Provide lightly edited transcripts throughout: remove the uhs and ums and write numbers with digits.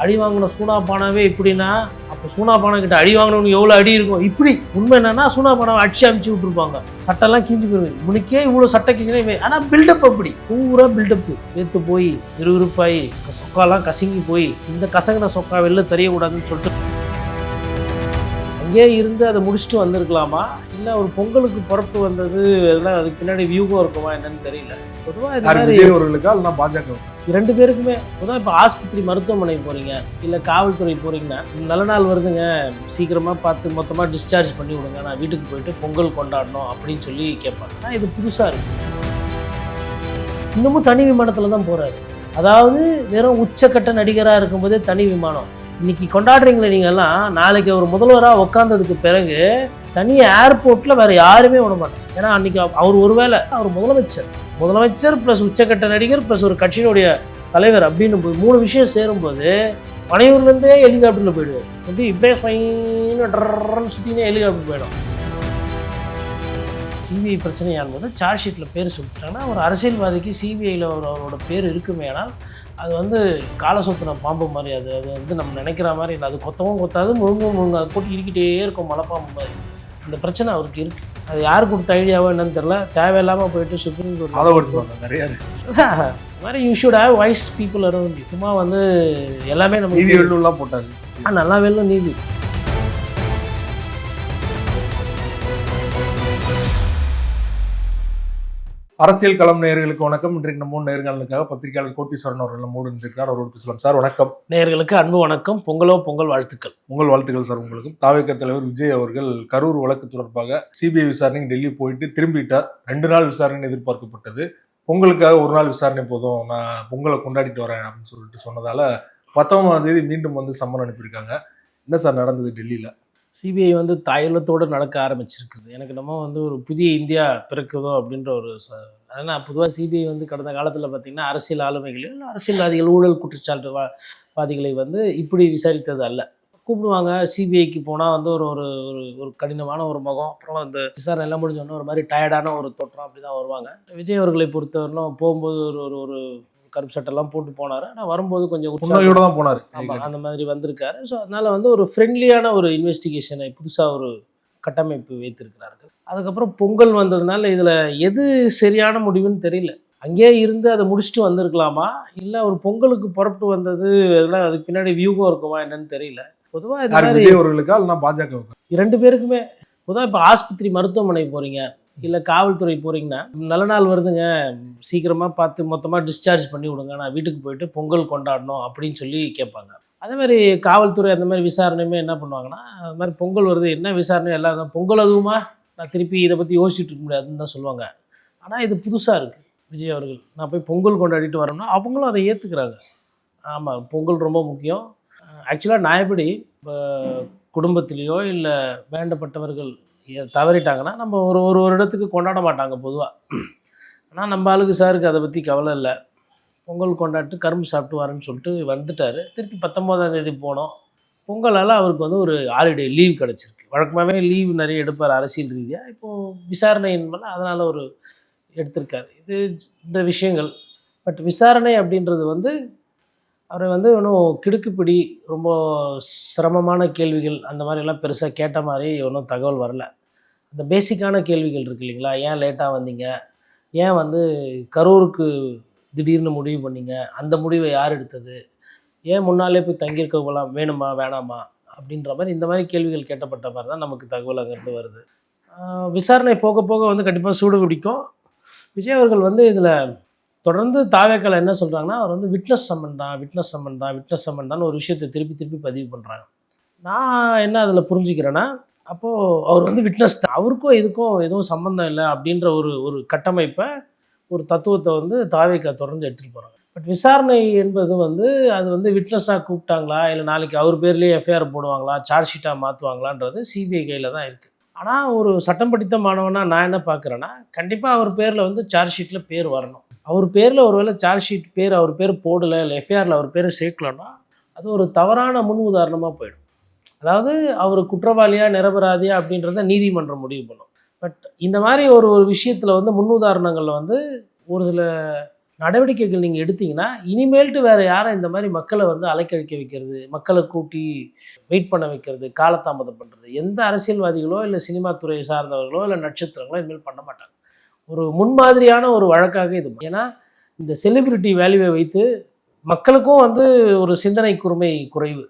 அடி வாங்கின சூனாபானாவே இப்படின்னா அப்போ சூனாபானா கிட்ட அடி வாங்கினவனுக்கு எவ்வளோ அடி இருக்கும். இப்படி உண்மை என்னன்னா சூனாபானாவை அடிச்சு அமுச்சு விட்டுருப்பாங்க, சட்டெல்லாம் கிஞ்சி போயிருது. இவனுக்கே இவ்வளோ சட்டை கிஞ்சினா, ஆனால் பில்டப் அப்படி பூரா பில்டப்பு எடுத்து போய் விறுவிறுப்பாகி சொக்காலாம் கசங்கி போய் இந்த கசங்கின சொக்கா வெளில தெரியக்கூடாதுன்னு சொல்லிட்டு அங்கேயே இருந்து அதை முடிச்சுட்டு வந்திருக்கலாமா, இல்லை ஒரு பொங்கலுக்கு புறப்பு வந்தது அதெல்லாம் அதுக்கு பின்னாடி வியூகம் இருக்குமா என்னன்னு தெரியல. பொதுவாக இந்த மாதிரி விஜயவர்களுக்கா இல்லைனா பாஜக ரெண்டு பேருக்குமே பொதுவாக இப்போ ஆஸ்பத்திரி மருத்துவமனை போகிறீங்க இல்லை காவல்துறை போகிறீங்கன்னா நல்ல நாள் வருதுங்க சீக்கிரமாக பார்த்து மொத்தமாக டிஸ்சார்ஜ் பண்ணி விடுங்க, நான் வீட்டுக்கு போயிட்டு பொங்கல் கொண்டாடணும் அப்படின்னு சொல்லி கேட்பாங்க. ஆனால் இது புதுசாக இருக்குது. இன்னமும் தனி விமானத்தில் தான் போகிறாரு. அதாவது வெறும் உச்சக்கட்ட நடிகராக இருக்கும்போதே தனி விமானம். இன்னைக்கு கொண்டாடுறீங்களே நீங்கள்லாம், நாளைக்கு அவர் முதல்வராக உட்காந்ததுக்கு பிறகு தனியாக ஏர்போர்ட்டில் வேறு யாருமே விட மாட்டாங்க. ஏன்னா அன்றைக்கி அவர் ஒருவேளை அவர் முதலமைச்சர் ப்ளஸ் உச்சக்கட்ட நடிகர் ப்ளஸ் ஒரு கட்சியினுடைய தலைவர் அப்படின்னு போது 3 விஷயம் சேரும்போது பனையூர்லேருந்தே ஹெலிகாப்டரில் போயிடுவார். இப்படியே ஃபைன்னு சுற்றினே ஹெலிகாப்டர் போயிடும். சிபிஐ பிரச்சனையாகும்போது சார்ஜ் ஷீட்டில் பேர் சொல்லிட்டாங்கன்னா ஒரு அரசியல்வாதிக்கு சிபிஐயில் அவரோட பேர் இருக்குமே. ஆனால் அது வந்து காலை சுற்றின பாம்பு மாதிரி, அது வந்து நம்ம நினைக்கிற மாதிரி இல்லை. அது கொத்தவும் கொத்தாது, முழுங்கும் அது போட்டு இருக்கிட்டே இருக்கும் மலைப்பாம்பு மாதிரி. இந்த பிரச்சனை அவருக்கு இருக்குது. அது யார் கொடுத்த ஐடியாவோ என்னன்னு தெரியல, தேவையில்லாமல் போயிட்டு சுப்ரீம் கோர்ட் நிறையா மாதிரி you should have wise people around. சும்மா வந்து எல்லாமே நம்ம நீதி வெள்ளூர்லாம் போட்டாரு. நல்லா வெல்லும் நீதி. அரசியல் களம் நேயர்களுக்கு வணக்கம். இன்றைக்கு நம்ம நேர்காணலுக்காக பத்திரிகையாளர் கோட்டீஸ்வரன் அவர்கள் நம்மோடு இருந்திருக்கிறார். அவரோடு பேசலாம். சார் வணக்கம். நேயர்களுக்கு அன்பு வணக்கம். பொங்கல் வாழ்த்துக்கள். உங்கள் வாழ்த்துக்கள் சார். உங்களுக்கும் தாவேக தலைவர் விஜய் அவர்கள் கரூர் வழக்கு தொடர்பாக சிபிஐ விசாரணைக்கு டெல்லி போயிட்டு திரும்பிட்டார். 2 நாள் விசாரணை எதிர்பார்க்கப்பட்டது. பொங்கலுக்காக 1 நாள் விசாரணை போதும், நான் பொங்கலை கொண்டாடிட்டு வரேன் அப்படின்னு சொல்லிட்டு சொன்னதால 19ஆம் தேதி மீண்டும் வந்து சம்மன் அனுப்பியிருக்காங்க. என்ன சார் நடந்தது டெல்லியில்? சிபிஐ வந்து தாயுள்ளத்தோடு நடக்க ஆரம்பிச்சிருக்குது. எனக்கு நம்ம வந்து ஒரு புதிய இந்தியா பிறக்குதோ அப்படின்ற ஒரு அதனால் பொதுவாக சிபிஐ வந்து கடந்த காலத்தில் பார்த்திங்கன்னா அரசியல் ஆளுமைகளையும் இல்லை அரசியல்வாதிகள் ஊழல் குற்றச்சாட்டு வாதிகளை வந்து இப்படி விசாரித்தது அல்ல. கூப்பிடுவாங்க சிபிஐக்கு போனால் வந்து ஒரு ஒரு ஒரு கடினமான ஒரு முகம், அப்புறம் அந்த விசாரணை எல்லாம் முடிஞ்சோன்னா ஒரு மாதிரி டயர்டான ஒரு தோற்றம் அப்படி தான் வருவாங்க. விஜய் அவர்களை பொறுத்தவரையிலும் போகும்போது ஒரு ஒரு கருப்பு சட்டெல்லாம் போட்டு போனார். ஆனால் வரும்போது கொஞ்சம் உற்சாகத்தோட தான் போனார். ஆமாம், அந்த மாதிரி வந்திருக்காரு. ஸோ அதனால் வந்து ஒரு ஃப்ரெண்ட்லியான ஒரு இன்வெஸ்டிகேஷனை புதுசாக ஒரு கட்டமைப்பு வைத்திருக்கிறார்கள். அதுக்கப்புறம் பொங்கல் வந்ததுனால இதில் எது சரியான முடிவுன்னு தெரியல. அங்கேயே இருந்து அதை முடிச்சுட்டு வந்திருக்கலாமா, இல்லை ஒரு பொங்கலுக்கு புறப்பட்டு வந்தது அதெல்லாம் அதுக்கு பின்னாடி வியூகம் இருக்குமா என்னன்னு தெரியல. பொதுவாக இந்த மாதிரி விஜயவர்களுக்கா இல்லைனா பாஜக 2 பேருக்குமே. பொதுவாக இப்போ ஆஸ்பத்திரி மருத்துவமனை போகிறீங்க இல்லை காவல்துறை போகிறீங்கன்னா நல்ல நாள் வருதுங்க சீக்கிரமாக பார்த்து மொத்தமாக டிஸ்சார்ஜ் பண்ணி விடுங்க, நான் வீட்டுக்கு போயிட்டு பொங்கல் கொண்டாடணும் அப்படின்னு சொல்லி கேட்பாங்க. அதேமாதிரி காவல்துறை அந்த மாதிரி விசாரணையுமே என்ன பண்ணுவாங்கன்னா, அது மாதிரி பொங்கல் வருது என்ன விசாரணை எல்லாம் பொங்கல் அதுவுமா, நான் திருப்பி இதை பற்றி யோசிச்சுட்டு இருக்க முடியாதுன்னு தான் சொல்லுவாங்க. ஆனால் இது புதுசாக இருக்குது. விஜய் அவர்கள் நான் போய் பொங்கல் கொண்டாடிட்டு வரேன்னா அவங்களும் அதை ஏற்றுக்கிறாங்க. ஆமாம், பொங்கல் ரொம்ப முக்கியம். ஆக்சுவலாக நான் எப்படி இப்போ குடும்பத்திலேயோ இல்லை வேண்டப்பட்டவர்கள் தவறிட்டாங்கன்னா நம்ம ஒரு இடத்துக்கு கொண்டாட மாட்டாங்க பொதுவாக. ஆனால் நம்ம ஆளுக்கு சாருக்கு அதை பற்றி கவலை இல்லை. பொங்கல் கொண்டாட்டு கரும்பு சாப்பிட்டு வரேன்னு சொல்லிட்டு வந்துட்டார். திருப்பி 19ஆம் தேதி போனோம். பொங்கலால் அவருக்கு வந்து ஒரு ஹாலிடே லீவ் கிடச்சிருக்கு. வழக்கமாகவே லீவ் நிறைய எடுப்பார் அரசியல் ரீதியாக. இப்போது விசாரணையின் மேலே அதனால் ஒரு எடுத்திருக்காரு. இது இந்த விஷயங்கள். பட் விசாரணை அப்படின்றது வந்து அவரை வந்து ஒன்றும் கிடுக்குப்பிடி ரொம்ப சிரமமான கேள்விகள் அந்த மாதிரிலாம் பெருசாக கேட்ட மாதிரி ஒன்றும் தகவல் வரல. அந்த பேசிக்கான கேள்விகள் இருக்குது இல்லைங்களா, ஏன் லேட்டாக வந்தீங்க, ஏன் வந்து கரூருக்கு திடீர்னு முடிவு பண்ணீங்க, அந்த முடிவை யார் எடுத்தது, ஏன் முன்னாலே போய் தங்கியிருக்க போகலாம் வேணுமா வேணாமா அப்படின்ற மாதிரி இந்த மாதிரி கேள்விகள் கேட்டப்பட்ட மாதிரி தான் நமக்கு தகவல் அங்கேருந்து வருது. விசாரணை போக போக வந்து கண்டிப்பாக சூடு பிடிக்கும். விஜய் அவர்கள் வந்து இதில் தொடர்ந்து தாவேக்கால என்ன சொல்கிறாங்கன்னா, அவர் வந்து விட்னஸ் சம்மன் தான் ஒரு விஷயத்தை திருப்பி பதிவு பண்ணுறாங்க. நான் என்ன அதில் புரிஞ்சுக்கிறேன்னா, அப்போது அவர் வந்து விட்னஸ் தான், அவருக்கும் இதுக்கும் எதுவும் சம்மந்தம் இல்லை அப்படின்ற ஒரு கட்டமைப்பை ஒரு தத்துவத்தை வந்து தாவேக்கா தொடர்ந்து எடுத்துகிட்டு போகிறாங்க. பட் விசாரணை என்பது வந்து அது வந்து விட்னஸாக கூப்பிட்டாங்களா இல்லை நாளைக்கு அவர் பேர்லேயே எஃப்ஐஆர் போடுவாங்களா, சார்ஜ் ஷீட்டாக மாற்றுவாங்களான்றது சிபிஐ கையில் தான் இருக்குது. ஆனால் ஒரு சட்டம் படித்த மாணவனாக நான் என்ன பார்க்குறேன்னா, கண்டிப்பாக அவர் பேரில் வந்து சார்ஜ் ஷீட்டில் பேர் வரணும். அவர் பேரில் ஒரு வேளை சார்ஜ் ஷீட் அவர் பேர் போடலை இல்லை எஃப்ஐஆரில் அவர் பேரை சேர்க்கலன்னா அது ஒரு தவறான முன் உதாரணமாக போயிடும். அதாவது அவர் குற்றவாளியாக நிரபராதியா அப்படின்றத நீதிமன்றம் முடிவு பண்ணும். பட் இந்த மாதிரி ஒரு விஷயத்தில் வந்து முன்னுதாரணங்களில் வந்து ஒரு சில நடவடிக்கைகள் நீங்கள் எடுத்தீங்கன்னா இனிமேல்ட்டு வேறு யாரும் இந்த மாதிரி மக்களை வந்து அலைக்கழிக்க வைக்கிறது, மக்களை கூட்டி வெயிட் பண்ண வைக்கிறது, காலதாமதம் பண்ணுறது எந்த அரசியல்வாதிகளோ இல்லை சினிமா துறையை சார்ந்தவர்களோ இல்லை நட்சத்திரங்களோ இனிமேல் பண்ண மாட்டாங்க. ஒரு முன்மாதிரியான ஒரு வழக்காக இது. ஏன்னா இந்த செலிபிரிட்டி வேல்யூவை வைத்து மக்களுக்கும் வந்து ஒரு சிந்தனை கூர்மை குறைவு.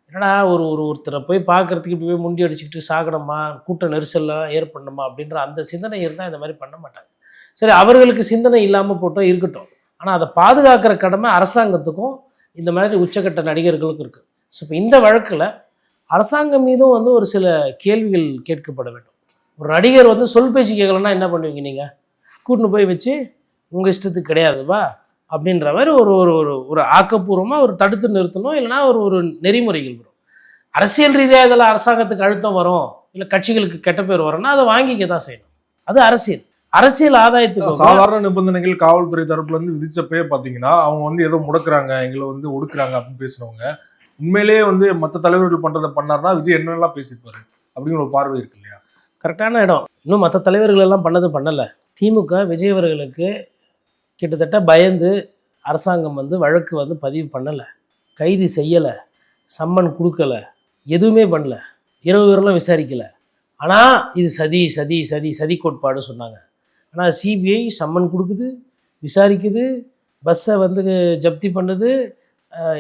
என்னடா ஒருத்தரை போய் பார்க்குறதுக்கு இப்படி போய் முண்டி அடிச்சுக்கிட்டு சாகணுமா, கூட்ட நெரிசல்லாம் ஏற்படணுமா அப்படின்ற அந்த சிந்தனை இருந்தால் இந்த மாதிரி பண்ண மாட்டாங்க. சரி, அவர்களுக்கு சிந்தனை இல்லாமல் போட்டோம் இருக்கட்டும். ஆனால் அதை பாதுகாக்கிற கடமை அரசாங்கத்துக்கும் இந்த மாதிரி உச்சக்கட்ட நடிகர்களுக்கும் இருக்குது. ஸோ இப்போ இந்த வழக்கில் அரசாங்கம் மீதும் வந்து ஒரு சில கேள்விகள் கேட்கப்பட வேண்டும். ஒரு நடிகர் வந்து சொல் பேச்சு கேட்கலன்னா என்ன பண்ணுவீங்க நீங்கள்? கூட்டின்னு போய் வச்சு உங்கள் இஷ்டத்துக்கு கிடையாதுப்பா அப்படின்ற மாதிரி ஒரு ஒரு ஒரு ஒரு ஆக்கப்பூர்வமாக ஒரு தடுத்து நிறுத்தணும். இல்லைனா ஒரு நெறிமுறைகள் வரும். அரசியல் ரீதியாக இதெல்லாம் அரசாங்கத்துக்கு அழுத்தம் வரும், இல்லை கட்சிகளுக்கு கெட்ட பேர் வரும்னா அதை வாங்கிக்க தான் செய்யணும். அது அரசியல் ஆதாயத்துக்கு. சாதாரண நிபந்தனைகள் காவல்துறை தரப்புல இருந்து விதிச்சப்பே பாத்தீங்கன்னா அவங்க வந்து ஏதோ முடக்குறாங்க, எங்களை வந்து ஒடுக்குறாங்க அப்படின்னு பேசுனவங்க உண்மையிலேயே வந்து மற்ற தலைவர்கள் பண்றதை பண்ணார்னா விஜய் என்னெல்லாம் பேசியிருப்பாரு அப்படிங்கிற ஒரு பார்வை இருக்கு இல்லையா? கரெக்டான இடம். இன்னும் மற்ற தலைவர்கள் எல்லாம் பண்ணலை. திமுக விஜய் அவர்களுக்கு கிட்டத்தட்ட பயந்து அரசாங்கம் வந்து வழக்கு வந்து பதிவு பண்ணலை, கைது செய்யலை, சம்மன் கொடுக்கலை, எதுவுமே பண்ணல, இரவு இரலாம் விசாரிக்கலை. ஆனால் இது சதி கோட்பாடு சொன்னாங்க. ஆனால் சிபிஐ சம்மன் கொடுக்குது, விசாரிக்குது, பஸ்ஸை வந்து ஜப்தி பண்ணுது,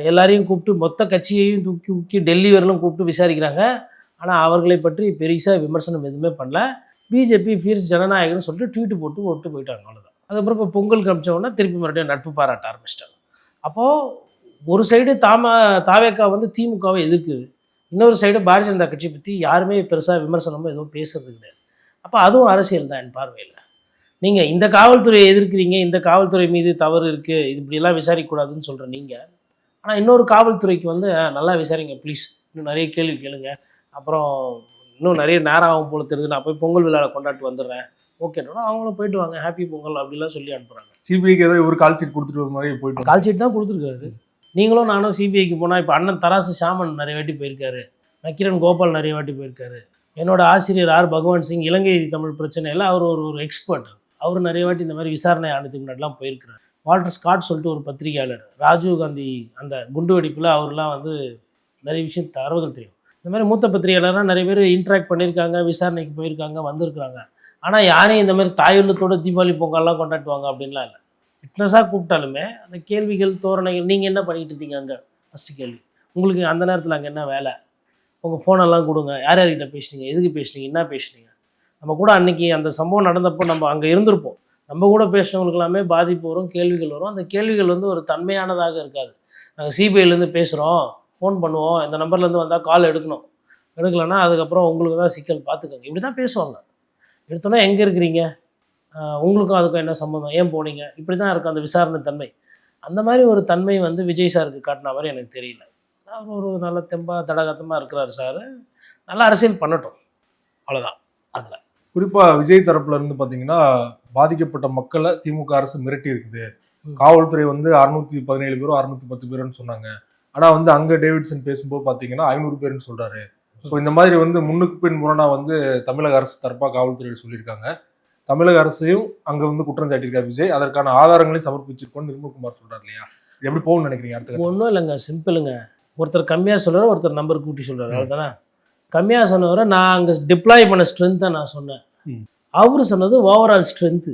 எல்லாரையும் கூப்பிட்டு மொத்த கட்சியையும் தூக்கி டெல்லி வரலும் கூப்பிட்டு விசாரிக்கிறாங்க. ஆனால் அவர்களை பற்றி பெருசாக விமர்சனம் எதுவுமே பண்ணல. பிஜேபி ஃபீர்ஸ் ஜனநாயகம்னு சொல்லிட்டு ட்வீட்டு போட்டு ஓட்டு போயிட்டாங்க, அவ்வளோதான். அதுக்கப்புறம் இப்போ பொங்கல் காமிச்சோன்னா திருப்பி மறுபடியும் நட்பு பாராட்ட ஆரம்பிச்சிட்டாங்க. அப்போது ஒரு சைடு தாவேக்கா வந்து திமுகவை எதிர்க்குது, இன்னொரு சைடு பாரதிய ஜனதா கட்சியை பற்றி யாருமே பெருசாக விமர்சனமோ எதுவும் பேசுறது கிடையாது. அப்போ அதுவும் அரசியல் தான் என் பார்வையில். நீங்கள் இந்த காவல்துறையை எதிர்க்கிறீங்க, இந்த காவல்துறை மீது தவறு இருக்குது, இது இப்படிலாம் விசாரிக்கக்கூடாதுன்னு சொல்கிற நீங்கள், ஆனால் இன்னொரு காவல்துறைக்கு வந்து நல்லா விசாரிங்க ப்ளீஸ், இன்னும் நிறைய கேள்வி கேளுங்க, அப்புறம் இன்னும் நிறைய நேரம் ஆகும் போல தெரியுது, நான் போய் பொங்கல் விழாவில் கொண்டாட்டு வந்துடுறேன், ஓகேன்னா அவங்களும் போயிட்டு வாங்க, ஹாப்பி பொங்கல் அப்படிலாம் சொல்லி அனுப்புகிறாங்க. சிபிஐக்கு ஏதோ ஒரு கால் ஷீட் கொடுத்துட்டு மாதிரி போயிட்டு கால் ஷீட் தான் கொடுத்துருக்காரு. நீங்களும் நானும் சிபிஐக்கு போனால் இப்போ அண்ணன் தராசு சாமன் நிறைய வாட்டி போயிருக்காரு, நக்கீரன் கோபால் நிறைய வாட்டி போயிருக்காரு, என்னோட ஆசிரியர் ஆர் பகவான் சிங் இலங்கை தமிழ் பிரச்சனையில் அவர் ஒரு எக்ஸ்பர்ட், அவர் நிறைய வாட்டி இந்த மாதிரி விசாரணை ஆணையத்துக்கு முன்னாடிலாம் போயிருக்கிறார். வால்டர் ஸ்காட் சொல்லிட்டு ஒரு பத்திரிகையாளர், ராஜீவ் காந்தி அந்த குண்டு வெடிப்பில் அவர்லாம் வந்து நிறைய விஷயம் தரவுகள் தெரியும். இந்த மாதிரி மூத்த பத்திரிகையாளர்லாம் நிறைய பேர் இன்ட்ராக்ட் பண்ணியிருக்காங்க, விசாரணைக்கு போயிருக்காங்க, வந்திருக்கிறாங்க. ஆனால் யாரையும் இந்த மாதிரி தாயுள்ளத்தோடு தீபாவளி பொங்கல்லாம் கொண்டாடுவாங்க அப்படின்லாம் இல்லை. ஃபிட்னஸாக கூப்பிட்டாலுமே அந்த கேள்விகள் தோரணைகள், நீங்கள் என்ன பண்ணிகிட்டு இருந்தீங்க அங்கே, ஃபஸ்ட்டு கேள்வி. உங்களுக்கு அந்த நேரத்தில் அங்கே என்ன வேலை, உங்கள் ஃபோனெல்லாம் கொடுங்க, யார் யார்கிட்ட பேசுனீங்க, எதுக்கு பேசுனீங்க, என்ன பேசுனீங்க. நம்ம கூட அன்றைக்கி அந்த சம்பவம் நடந்தப்போ நம்ம அங்கே இருந்திருப்போம், நம்ம கூட பேசினவங்களுக்கு எல்லாமே பாதிப்பு வரும், கேள்விகள் வரும். அந்த கேள்விகள் வந்து ஒரு தன்மையானதாக இருக்காது. நாங்கள் சிபிஐலேருந்து பேசுகிறோம், ஃபோன் பண்ணுவோம், இந்த நம்பர்லேருந்து வந்தால் கால் எடுக்கலைன்னா அதுக்கப்புறம் உங்களுக்கு தான் சிக்கல், பார்த்துக்கோங்க, இப்படி தான் பேசுவாங்க. எடுத்தோன்னா எங்கே இருக்கிறீங்க, உங்களுக்கும் அதுக்கும் என்ன சம்மந்தம், ஏன் போனீங்க, இப்படி தான் இருக்கும் அந்த விசாரணை தன்மை. அந்த மாதிரி ஒரு தன்மை வந்து விஜய் சாருக்கு காட்டின மாதிரி எனக்கு தெரியல. அவர் ஒரு நல்ல தெம்பாக தடகாத்தமாக இருக்கிறார் சார், நல்லா அரசியல் பண்ணட்டும், அவ்வளோதான். அதில் குறிப்பாக விஜய் தரப்புல இருந்து பார்த்தீங்கன்னா பாதிக்கப்பட்ட மக்களை திமுக அரசு மிரட்டி இருக்குது. காவல்துறை வந்து 617 பேரோ 610 பேருன்னு சொன்னாங்க. ஆனால் வந்து அங்கே டேவிட்சன் பேசும்போது பார்த்தீங்கன்னா 500 பேருன்னு சொல்கிறாரு. ஸோ இந்த மாதிரி வந்து முன்னுக்கு பின் முரணா வந்து தமிழக அரசு தரப்பாக காவல்துறையில் சொல்லியிருக்காங்க. தமிழக அரசையும் அங்கே வந்து குற்றம் சாட்டியிருக்காரு விஜய். அதற்கான ஆதாரங்களையும் சமர்ப்பிச்சிருக்கோன்னு நிர்மல்குமார் சொல்கிறார் இல்லையா? இது எப்படி போகணும்னு நினைக்கிறீங்க? அடுத்த ஒன்றும் இல்லைங்க, சிம்பிளுங்க. ஒருத்தர் கம்மியாக சொல்கிறார், ஒருத்தர் நம்பர் கூட்டி சொல்கிறார், அவ்வளோதானே. கம்மியாக சொன்னவரை நான் அங்கே டிப்ளாய் பண்ண ஸ்ட்ரென்த்தை நான் சொன்னேன், அவர் சொன்னது ஓவரால் ஸ்ட்ரென்த்து.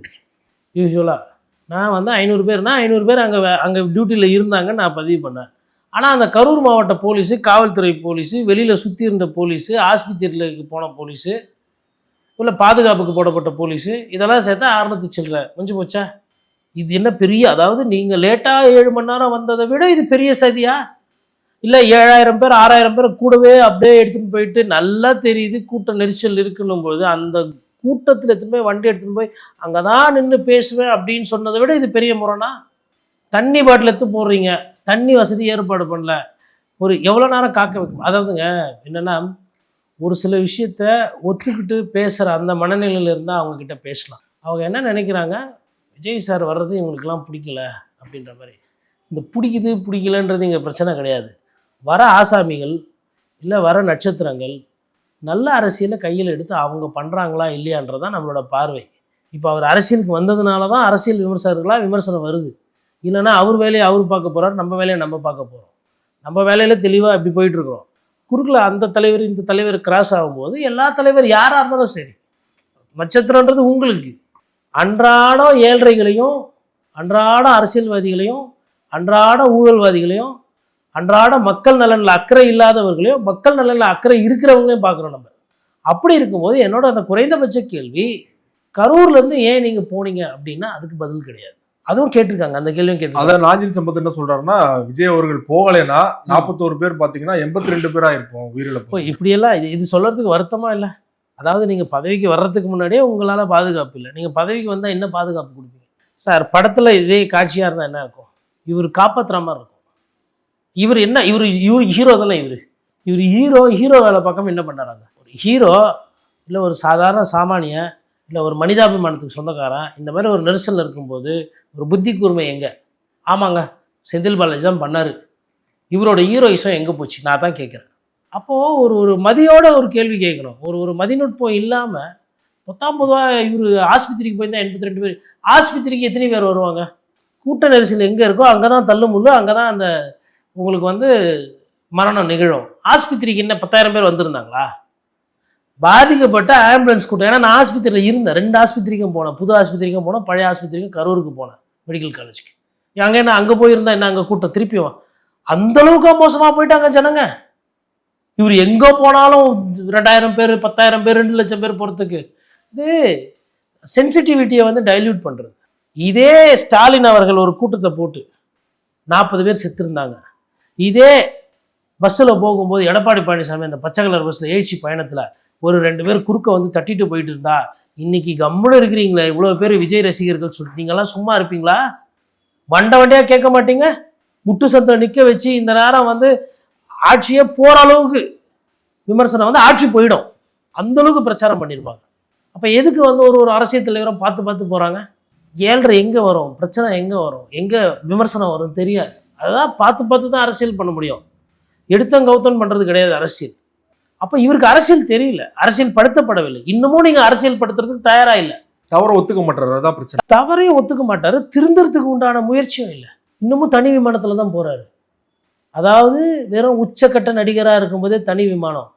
யூஸ்வலாக நான் வந்து 500 பேர்னா 500 பேர் அங்கே டியூட்டியில் இருந்தாங்கன்னு நான் பதிவு பண்ணேன். ஆனால் அந்த கரூர் மாவட்ட போலீஸு, காவல்துறை போலீஸு, வெளியில் சுற்றி இருந்த போலீஸு, ஆஸ்பத்திரிக்கு போன போலீஸு, இல்லை பாதுகாப்புக்கு போடப்பட்ட போலீஸு, இதெல்லாம் சேர்த்தா 600 சில்லற முடிஞ்சு போச்சா? இது என்ன பெரிய, அதாவது நீங்கள் லேட்டாக 7 மணி நேரம் வந்ததை விட இது பெரிய சதியா? இல்லை 7000 பேர் 6000 பேர் கூடவே அப்படியே எடுத்துகிட்டு போயிட்டு நல்லா தெரியுது கூட்ட நெரிசல் இருக்குன்னும் போது அந்த கூட்டத்தில் எடுத்துகிட்டு போய் வண்டி எடுத்துகிட்டு போய் அங்கே தான் நின்று பேசுவேன் அப்படின்னு சொன்னதை விட இது பெரிய முறைனா? தண்ணி பாட்டில் எடுத்து போடுறீங்க, தண்ணி வசதி ஏற்பாடு பண்ணல, ஒரு எவ்வளோ நேரம் காக்க வைக்கும். அதாவதுங்க என்னென்னா, ஒரு சில விஷயத்த ஒத்துக்கிட்டு பேசுகிற அந்த மனநிலையில் இருந்தால் அவங்கக்கிட்ட பேசலாம். அவங்க என்ன நினைக்கிறாங்க, விஜய் சார் வர்றது இவங்களுக்கெல்லாம் பிடிக்கல அப்படின்ற மாதிரி. இந்த பிடிக்கலன்றது இங்கே பிரச்சனை கிடையாது. வர ஆசாமிகள் இல்லை வர நட்சத்திரங்கள் நல்ல அரசியலை கையில் எடுத்து அவங்க பண்ணுறாங்களா இல்லையான்றதான் நம்மளோட பார்வை. இப்போ அவர் அரசியலுக்கு வந்ததுனால தான் அரசியல் விமர்சகர்களாக விமர்சனம் வருது. இல்லைன்னா அவர் வேலையை அவர் பார்க்க போகிறார், நம்ம வேலையை நம்ம பார்க்க போகிறோம். நம்ம வேலையில் தெளிவாக இப்படி போயிட்டுருக்குறோம். குறுக்கில் அந்த தலைவர் இந்த தலைவர் கிராஸ் ஆகும்போது எல்லா தலைவர் யாராக இருந்தாலும் சரி, நட்சத்திரன்றது உங்களுக்கு அன்றாடம் ஏழ்றைகளையும், அன்றாட அரசியல்வாதிகளையும், அன்றாட ஊழல்வாதிகளையும், அன்றாட மக்கள் நலனில் அக்கறை இல்லாதவர்களையும், மக்கள் நலனில் அக்கறை இருக்கிறவங்களையும் பார்க்குறோம் நம்ம. அப்படி இருக்கும்போது என்னோட அந்த குறைந்தபட்ச கேள்வி, கரூர்லேருந்து ஏன் நீங்கள் போனீங்க அப்படின்னா அதுக்கு பதில் கிடையாது. அதுவும் கேட்டிருக்காங்க, அந்த கேள்வியும் கேட்டிருக்காங்க. அதான் நாஞ்சில் சம்பத் என்ன சொல்றாருன்னா, விஜய் அவர்கள் போகலைன்னா 41 பேர் பாத்தீங்கன்னா 82 பேரா இருப்போம் உயிரிழப்பு. இப்படியெல்லாம் இது சொல்றதுக்கு வருத்தமா இல்லை? அதாவது நீங்கள் பதவிக்கு வர்றதுக்கு முன்னாடியே உங்களால் பாதுகாப்பு இல்லை, நீங்கள் பதவிக்கு வந்தால் என்ன பாதுகாப்பு கொடுப்பீங்க சார்? படத்தில் இதே காட்சியாக இருந்தால் என்ன இருக்கும்? இவர் காப்பாற்றுற மாதிரி இருக்கும். இவர் என்ன, இவர் ஹீரோ தானே, இவர் ஹீரோ வேலை பார்க்காம என்ன பண்ணுறாங்க? ஒரு ஹீரோ இல்லை ஒரு சாதாரண சாமானிய இல்லை ஒரு மனிதாபிமானத்துக்கு சொந்தக்காரன் இந்த மாதிரி ஒரு நெரிசலில் இருக்கும்போது ஒரு புத்தி கூர்மை எங்கே? ஆமாங்க, செந்தில் பாலாஜி தான் பண்ணார், இவரோட ஹீரோயிசம் எங்கே போச்சு? நான் தான் கேட்குறேன். அப்போது ஒரு மதியோட ஒரு கேள்வி கேட்கணும். ஒரு மதிநுட்பம் இல்லாமல் பொதுவாக இவர் ஆஸ்பத்திரிக்கு போயிருந்தால் 82 பேர், ஆஸ்பத்திரிக்கு எத்தனை பேர் வருவாங்க? கூட்ட நெரிசல் எங்கே இருக்கோ அங்கே தான் தள்ளுமுள்ளு, அங்கே தான் அந்த உங்களுக்கு மரணம் நிகழும். ஆஸ்பத்திரிக்கு என்ன 10,000 பேர் வந்திருந்தாங்களா? பாதிக்கப்பட்ட ஆம்புலன்ஸ் கூட்டம். ஏன்னா நான் ஆஸ்பத்திரியில் இருந்தேன், 2 ஆஸ்பத்திரிக்கும் போனேன், புது ஆஸ்பத்திரிக்கும் போனேன், பழைய ஆஸ்பத்திரிக்கும் கரூருக்கு போனேன், மெடிக்கல் காலேஜுக்கு. அங்கே என்ன அங்கே போயிருந்தா என்ன அங்கே கூட்டம் திருப்பியும் அந்தளவுக்கு மோசமாக போயிட்டாங்க ஜனங்க. இவர் எங்கே போனாலும் 2,000 பேர் 10,000 பேர் 2 லட்சம் பேர் போகிறதுக்கு இது சென்சிட்டிவிட்டியை டைல்யூட் பண்ணுறது. இதே ஸ்டாலின் அவர்கள் ஒரு கூட்டத்தை போட்டு 40 பேர் செத்துருந்தாங்க. இதே பஸ்ஸில் போகும்போது எடப்பாடி பழனிசாமி அந்த பச்சை கலர் பஸ்ஸில் எழுச்சி பயணத்தில் ஒரு 2 பேர் குறுக்க தட்டிட்டு போயிட்டு இருந்தா இன்னைக்கு கம்முன்னு இருக்கிறீங்களே இவ்வளோ பேர் விஜய் ரசிகர்கள் சொல்லிட்டு நீங்கள்லாம் சும்மா இருப்பீங்களா? வண்டியாக கேட்க மாட்டீங்க? முட்டு சத்தம் நிற்க வச்சு இந்த நேரம் ஆட்சியே போகிற அளவுக்கு விமர்சனம் ஆட்சி போயிடும், அந்தளவுக்கு பிரச்சாரம் பண்ணியிருப்பாங்க. அப்போ எதுக்கு ஒரு அரசியல் தலைவரை பார்த்து போகிறாங்க? ஏழ்ரை எங்கே வரும், பிரச்சனை எங்கே வரும், எங்கே விமர்சனம் வரும் தெரியாது. அதுதான் பார்த்து தான் அரசியல் பண்ண முடியும். எடுத்தங்கவுத்தன் பண்ணுறது கிடையாது அரசியல். அப்போ இவருக்கு அரசியல் தெரியல, அரசியல் படுத்தப்படவில்லை. இன்னமும் நீங்கள் அரசியல் படுத்துறதுக்கு தயாராக இல்லை. தவறை ஒத்துக்க மாட்டாரு, அதான் பிரச்சனை. தவறையும் ஒத்துக்க மாட்டாரு, திருந்துறதுக்கு உண்டான முயற்சியும் இல்லை. இன்னமும் தனி விமானத்தில் தான் போகிறாரு. அதாவது வெறும் உச்சக்கட்ட நடிகராக இருக்கும்போதே தனி விமானம்.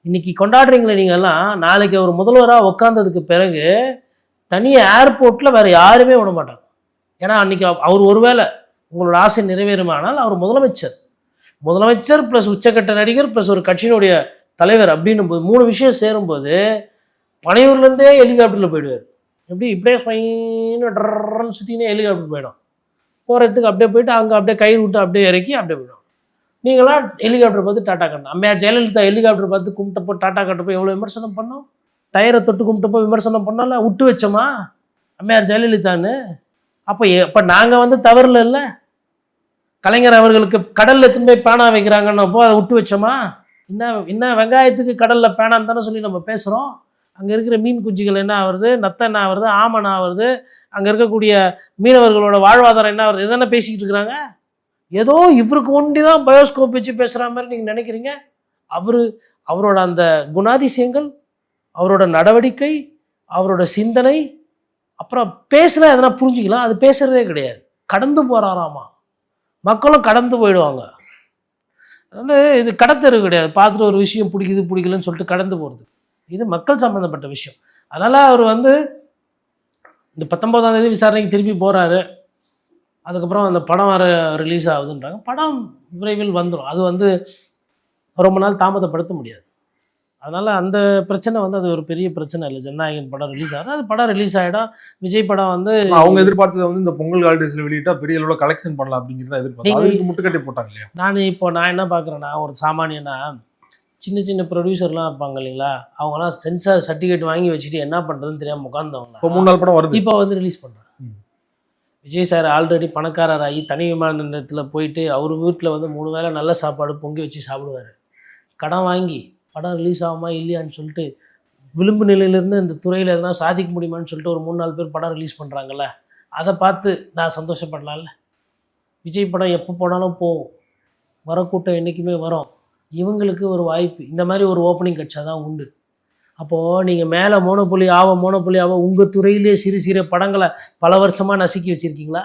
இன்னைக்கு கொண்டாடுறீங்களே நீங்கள்லாம், நாளைக்கு அவர் முதல்வராக உட்காந்ததுக்கு பிறகு தனி ஏர்போர்ட்டில் வேறு யாருமே விட மாட்டாங்க. ஏன்னா அன்றைக்கி அவர் ஒருவேளை உங்களோட ஆசை நிறைவேறுமானால் அவர் முதலமைச்சர் ப்ளஸ் உச்சக்கட்ட நடிகர் ப்ளஸ் ஒரு கட்சியினுடைய தலைவர் அப்படின்னும் போது 3 விஷயம் சேரும்போது பனையூர்லேருந்தே ஹெலிகாப்டரில் போயிடுவார். இப்படியே ஃபைன்னு ட்ரன்னு சுற்றினே ஹெலிகாப்டர் போயிடும். போகிறதுக்கு அப்படியே போயிட்டு அங்கே அப்படியே கை விட்டு அப்படியே இறக்கி அப்படியே போயிடும். நீங்களாம் ஹெலிகாப்டர் பார்த்து டாட்டா கட்டணும். அம்மையார் ஜெயலலிதா ஹெலிகாப்டர் பார்த்து கும்பிட்டப்போ டாட்டா கட்டப்போ எவ்வளோ விமர்சனம் பண்ணோம்? டயரை தொட்டு கும்பிட்டப்போ விமர்சனம் பண்ணோம்ல, விட்டு வச்சோமா அம்மையார் ஜெயலலிதான்னு? அப்போ நாங்கள் தவறில் இல்லை. கலைஞர் அவர்களுக்கு கடலில் எடுத்துன்னு போய் பேனா வைக்கிறாங்கன்னப்போ அதை விட்டு வச்சோமா? என்ன வெங்காயத்துக்கு கடலில் பேனான்னு தானே சொல்லி நம்ம பேசுகிறோம். அங்கே இருக்கிற மீன் குஞ்சுகள் என்ன ஆகுறது, நத்தை என்ன ஆகுறது, ஆமன் ஆகுறது, அங்கே இருக்கக்கூடிய மீனவர்களோட வாழ்வாதாரம் என்ன ஆகுறது, எதானே பேசிக்கிட்டு இருக்கிறாங்க. ஏதோ இவருக்கு ஒண்டி தான் பயோஸ்கோப் வச்சு பேசுகிற மாதிரி நீங்கள் நினைக்கிறீங்க. அவரோட அந்த குணாதிசயங்கள், அவரோட நடவடிக்கை, அவரோட சிந்தனை, அப்புறம் பேசுனா எதனா புரிஞ்சுக்கலாம். அது பேசுகிறதே கிடையாது. கடந்து போகிறாராமா, மக்களும் கடந்து போயிடுவாங்க. இது கடத்தெரு கிடையாது. பார்த்துட்டு ஒரு விஷயம் பிடிக்கலன்னு சொல்லிட்டு கடந்து போகிறது. இது மக்கள் சம்மந்தப்பட்ட விஷயம். அதனால் அவர் இந்த 19ஆம் தேதி விசாரணைக்கு திருப்பி போகிறாரு. அதுக்கப்புறம் அந்த படம் வர ரிலீஸ் ஆகுதுன்றாங்க. படம் விரைவில் வந்துடும். அது ரொம்ப நாள் தாமதப்படுத்த முடியாது. அதனால் அந்த பிரச்சனை அது ஒரு பெரிய பிரச்சனை இல்லை. ஜனநாயகன் படம் ரிலீஸ் ஆகுது, அது படம் ரிலீஸ் ஆகிடும். விஜய் படம் அவங்க எதிர்பார்த்தது இந்த பொங்கல் ஹாலிடேஸில் வெளியிட்டா பெரிய அளவில் கலெக்ஷன் பண்ணலாம் அப்படிங்கிறத எதிர்பார்த்து அதுக்கு முட்டுக்கட்டி போட்டாங்க இல்லையா? நான் என்ன பார்க்குறேன்னா, ஒரு சாமானியனா சின்ன ப்ரொடியூசர்லாம் இருப்பாங்க இல்லைங்களா, அவங்களாம் சென்சார் சர்டிஃபிகேட் வாங்கி வச்சுட்டு என்ன பண்ணுறதுன்னு தெரியாமல் உட்காந்தவங்க. இப்போ 3 நாள் படம் வருது, இப்போ ரிலீஸ் பண்ணுறாங்க. விஜய் சார் ஆல்ரெடி பணக்காரராகி தனி விமான நிலையத்தில் போயிட்டு அவர் வீட்டில் 3 வேளை நல்ல சாப்பாடு பொங்கி வச்சு சாப்பிடுவார். கடன் வாங்கி படம் ரிலீஸ் ஆகுமா இல்லையான்னு சொல்லிட்டு விளிம்பு நிலையிலேருந்து இந்த துறையில் எதனா சாதிக்க முடியுமான்னு சொல்லிட்டு ஒரு 3-4 பேர் படம் ரிலீஸ் பண்ணுறாங்கல்ல, அதை பார்த்து நான் சந்தோஷப்படலாம்ல. விஜய் படம் எப்போ போனாலும் போகும், வர கூட்டம் என்றைக்குமே வரும். இவங்களுக்கு ஒரு வாய்ப்பு, இந்த மாதிரி ஒரு ஓப்பனிங் கட்சா தான் உண்டு. அப்போது நீங்கள் மேலே மோனோபொலி ஆக உங்கள் துறையிலே சிறு படங்களை பல வருஷமாக நசுக்கி வச்சுருக்கீங்களா?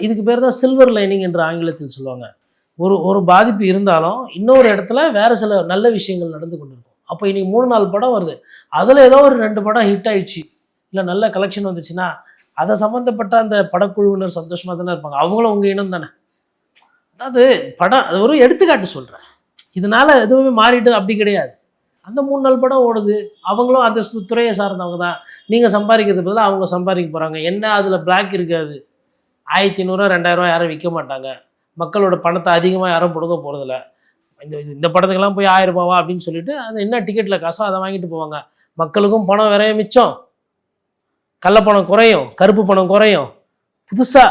இதுக்கு பேர் தான் சில்வர் லைனிங் என்று ஆங்கிலத்தில் சொல்லுவாங்க. ஒரு பாதிப்பு இருந்தாலும் இன்னொரு இடத்துல வேறு சில நல்ல விஷயங்கள் நடந்து கொண்டிருக்கும். அப்போ இன்னைக்கு 3-4 படம் வருது, அதில் ஏதோ ஒரு 2 படம் ஹிட் ஆயிடுச்சு, இல்லை நல்ல கலெக்ஷன் வந்துச்சுன்னா அதை சம்மந்தப்பட்ட அந்த படக்குழுவினர் சந்தோஷமாக தானே இருப்பாங்க. அவங்களும் உங்கள் இனம் தானே. அதாவது படம், அது ஒரு எடுத்துக்காட்டு சொல்கிறேன். இதனால் எதுவுமே மாறிட்டு அப்படி கிடையாது. அந்த 3-4 படம் ஓடுது, அவங்களும் அந்த துறையை சார்ந்தவங்க தான். நீங்கள் சம்பாதிக்கிறது பதிலாக அவங்க சம்பாதிக்க போகிறாங்க. என்ன அதில் பிளாக் இருக்காது. 1500 2000 யாரும் விற்க மாட்டாங்க. மக்களோட பணத்தை அதிகமாக யாரும் கொடுக்க போகிறதில்ல. இந்த படத்துக்கெல்லாம் போய் 1000 ரூபாவா அப்படின்னு சொல்லிட்டு அது என்ன டிக்கெட்டில் காசோ அதை வாங்கிட்டு போவாங்க. மக்களுக்கும் பணம் விரைய மிச்சம், கள்ளப்பணம் குறையும், கருப்பு பணம் குறையும். புதுசாக